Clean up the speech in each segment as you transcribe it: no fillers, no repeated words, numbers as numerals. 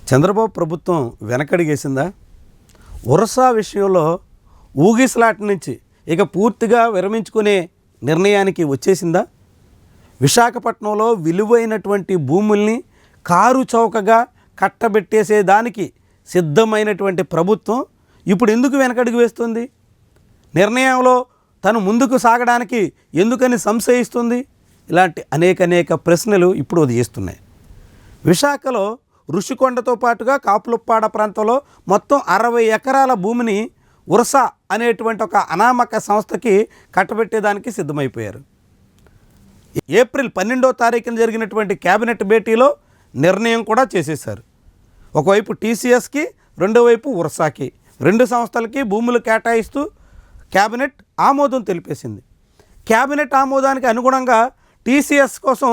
చంద్రబాబు ప్రభుత్వం వెనకడిగేసిందా? ఒరసా విషయంలో ఊగిసలాట నుంచి ఇక పూర్తిగా విరమించుకునే నిర్ణయానికి వచ్చేసిందా? విశాఖపట్నంలో విలువైనటువంటి భూముల్ని కారు చౌకగా కట్టబెట్టేసేదానికి సిద్ధమైనటువంటి ప్రభుత్వం ఇప్పుడు ఎందుకు వెనకడుగు వేస్తుంది? నిర్ణయంలో తను ముందుకు సాగడానికి ఎందుకని సంశయిస్తుంది? ఇలాంటి అనేక ప్రశ్నలు ఇప్పుడు ఉదయిస్తున్నాయి. విశాఖలో ఋషికొండతో పాటుగా కాపులుప్పాడ ప్రాంతంలో మొత్తం 60 ఎకరాల భూమిని ఉరసా అనేటువంటి ఒక అనామక సంస్థకి కట్టబెట్టేదానికి సిద్ధమైపోయారు. ఏప్రిల్ 12వ తారీఖున జరిగినటువంటి కేబినెట్ భేటీలో నిర్ణయం కూడా చేసేశారు. ఒకవైపు టీసీఎస్కి, రెండో వైపు ఉరసాకి, 2 సంస్థలకి భూములు కేటాయిస్తూ కేబినెట్ ఆమోదం తెలిపేసింది. కేబినెట్ ఆమోదానికి అనుగుణంగా టీసీఎస్ కోసం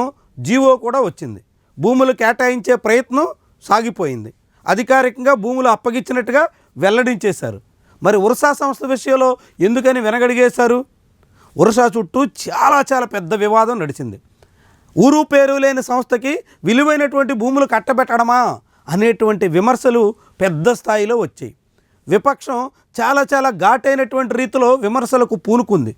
జీవో కూడా వచ్చింది. భూములు కేటాయించే ప్రయత్నం సాగిపోయింది. అధికారికంగా భూములు అప్పగించినట్టుగా వెల్లడించేశారు. మరి ఉరసా సంస్థ విషయంలో ఎందుకని వెనగడిగేశారు? ఉరసా చుట్టూ చాలా పెద్ద వివాదం నడిచింది. ఊరు పేరు లేని సంస్థకి విలువైనటువంటి భూములు కట్టబెట్టడమా అనేటువంటి విమర్శలు పెద్ద స్థాయిలో వచ్చాయి. విపక్షం చాలా ఘాటైనటువంటి రీతిలో విమర్శలకు పూనుకుంది.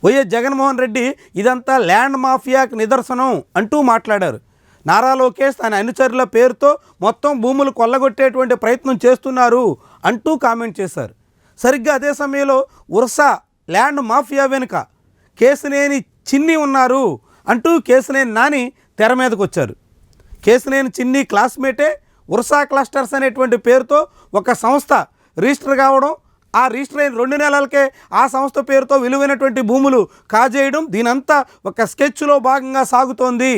వైఎస్ జగన్మోహన్ రెడ్డి ఇదంతా ల్యాండ్ మాఫియాకి నిదర్శనం అంటూ మాట్లాడారు. నారా లోకేష్ తన అనుచరుల పేరుతో మొత్తం భూములు కొల్లగొట్టేటువంటి ప్రయత్నం చేస్తున్నారు అంటూ కామెంట్ చేశారు. సరిగ్గా అదే సమయంలో ఉరసా ల్యాండ్ మాఫియా వెనుక కేశినేని చిన్ని ఉన్నారు అంటూ కేశినేని నాని తెర మీదకు వచ్చారు. కేశినేని చిన్ని క్లాస్మేటే ఉరసా క్లస్టర్స్ అనేటువంటి పేరుతో ఒక సంస్థ రిజిస్టర్ కావడం, ఆ రిజిస్టర్ అయిన 2 నెలలకే ఆ సంస్థ పేరుతో విలువైనటువంటి భూములు కాజేయడం, దీనంతా ఒక స్కెచ్లో భాగంగా సాగుతోంది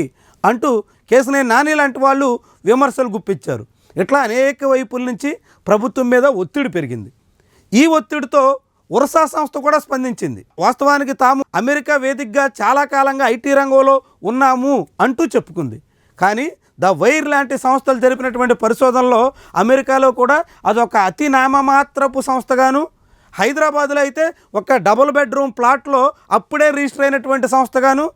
అంటూ కేశినేని నాని లాంటి వాళ్ళు విమర్శలు గుప్పించారు. ఇట్లా అనేక వైపుల నుంచి ప్రభుత్వం మీద ఒత్తిడి పెరిగింది. ఈ ఒత్తిడితో ఉరసా సంస్థ కూడా స్పందించింది. వాస్తవానికి తాము అమెరికా వేదికగా చాలా కాలంగా ఐటీ రంగంలో ఉన్నాము అంటూ చెప్పుకుంది. కానీ ద వైర్ లాంటి సంస్థలు జరిపినటువంటి పరిశోధనలో అమెరికాలో కూడా అదొక అతి నామమాత్రపు సంస్థగాను, హైదరాబాద్లో అయితే ఒక డబుల్ బెడ్రూమ్ ప్లాట్లో అప్పుడే రిజిస్టర్ అయినటువంటి సంస్థగాను,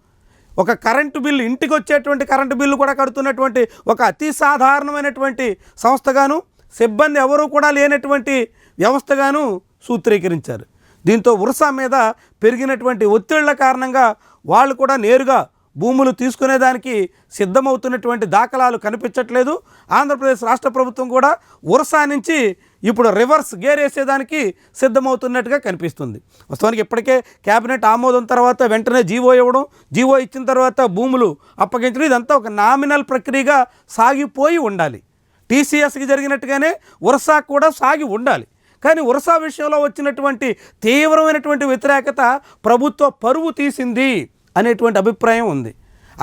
ఒక కరెంటు బిల్లు ఇంటికి వచ్చేటువంటి కరెంటు బిల్లు కూడా కడుతున్నటువంటి ఒక అతి సాధారణమైనటువంటి సంస్థగాను, సిబ్బంది ఎవరూ కూడా లేనటువంటి వ్యవస్థగాను సూత్రీకరించారు. దీంతో ఉరసా మీద పెరిగినటువంటి ఒత్తిళ్ల కారణంగా వాళ్ళు కూడా నేరుగా భూములు తీసుకునేదానికి సిద్ధమవుతున్నటువంటి దాఖలాలు కనిపించట్లేదు. ఆంధ్రప్రదేశ్ రాష్ట్ర ప్రభుత్వం కూడా ఉరసా నుంచి ఇప్పుడు రివర్స్ గేర్ వేసేదానికి సిద్ధమవుతున్నట్టుగా కనిపిస్తుంది. వాస్తవానికి ఇప్పటికే కేబినెట్ ఆమోదం తర్వాత వెంటనే జీవో ఇవ్వడం, జీవో ఇచ్చిన తర్వాత భూములు అప్పగించడం, ఇదంతా ఒక నామినల్ ప్రక్రియగా సాగిపోయి ఉండాలి. టీసీఎస్కి జరిగినట్టుగానే ఉరసా కూడా సాగి ఉండాలి. కానీ ఉరసా విషయంలో వచ్చినటువంటి తీవ్రమైనటువంటి వ్యతిరేకత ప్రభుత్వ పరువు తీసింది అనేటువంటి అభిప్రాయం ఉంది.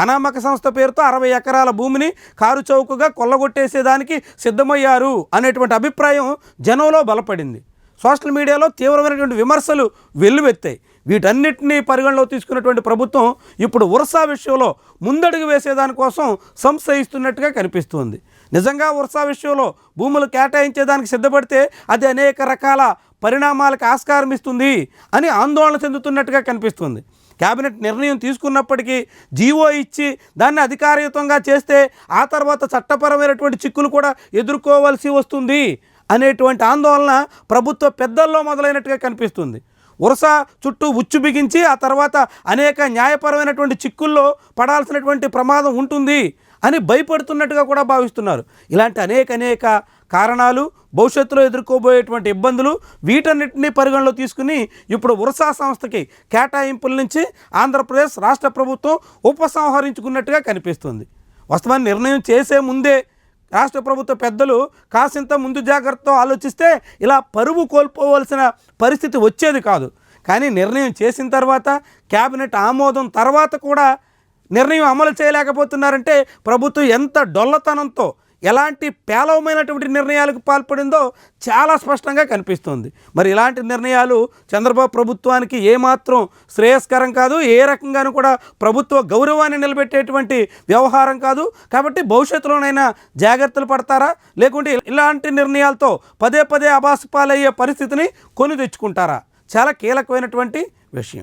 అనామక సంస్థ పేరుతో 60 ఎకరాల భూమిని కారు చౌకగా కొల్లగొట్టేసేదానికి సిద్ధమయ్యారు అనేటువంటి అభిప్రాయం జనంలో బలపడింది. సోషల్ మీడియాలో తీవ్రమైనటువంటి విమర్శలు వెల్లువెత్తాయి. వీటన్నిటినీ పరిగణలో తీసుకున్నటువంటి ప్రభుత్వం ఇప్పుడు ఉరసా విషయంలో ముందడుగు వేసేదానికోసం సంశయిస్తున్నట్టుగా కనిపిస్తుంది. నిజంగా ఉరసా విషయంలో భూములు కేటాయించేదానికి సిద్ధపడితే అది అనేక రకాల పరిణామాలకు ఆస్కారం ఇస్తుంది అని ఆందోళన చెందుతున్నట్టుగా కనిపిస్తుంది. కేబినెట్ నిర్ణయం తీసుకున్నప్పటికీ జీవో ఇచ్చి దాన్ని అధికారయుతంగా చేస్తే ఆ తర్వాత చట్టపరమైనటువంటి చిక్కులు కూడా ఎదుర్కోవాల్సి వస్తుంది అనేటువంటి ఆందోళన ప్రభుత్వ పెద్దల్లో మొదలైనట్టుగా కనిపిస్తుంది. ఉరసా చుట్టూ ఉచ్చు బిగించి ఆ తర్వాత అనేక న్యాయపరమైనటువంటి చిక్కుల్లో పడాల్సినటువంటి ప్రమాదం ఉంటుంది అని భయపడుతున్నట్టుగా కూడా భావిస్తున్నారు. ఇలాంటి అనేక కారణాలు, భవిష్యత్తులో ఎదుర్కోబోయేటువంటి ఇబ్బందులు, వీటన్నిటినీ పరిగణలో తీసుకుని ఇప్పుడు ఉరసా సంస్థకి కేటాయింపుల నుంచి ఆంధ్రప్రదేశ్ రాష్ట్ర ప్రభుత్వం ఉపసంహరించుకున్నట్టుగా కనిపిస్తుంది. వాస్తవాన్ని నిర్ణయం చేసే ముందే రాష్ట్ర ప్రభుత్వ పెద్దలు కాసింత ముందు జాగ్రత్తతో ఆలోచిస్తే ఇలా పరువు కోల్పోవలసిన పరిస్థితి వచ్చేది కాదు. కానీ నిర్ణయం చేసిన తర్వాత, కేబినెట్ ఆమోదం తర్వాత కూడా నిర్ణయం అమలు చేయలేకపోతున్నారంటే ప్రభుత్వం ఎంత డొల్లతనంతో, ఎలాంటి పేలవమైనటువంటి నిర్ణయాలకు పాల్పడిందో చాలా స్పష్టంగా కనిపిస్తుంది. మరి ఇలాంటి నిర్ణయాలు చంద్రబాబు ప్రభుత్వానికి ఏమాత్రం శ్రేయస్కరం కాదు, ఏ రకంగానూ కూడా ప్రభుత్వ గౌరవాన్ని నిలబెట్టేటువంటి వ్యవహారం కాదు. కాబట్టి భవిష్యత్తులోనైనా జాగ్రత్తలు పడతారా, లేకుంటే ఇలాంటి నిర్ణయాలతో పదే అబాసుపాలయ్యే పరిస్థితిని కొని తెచ్చుకుంటారా? చాలా కీలకమైనటువంటి విషయం.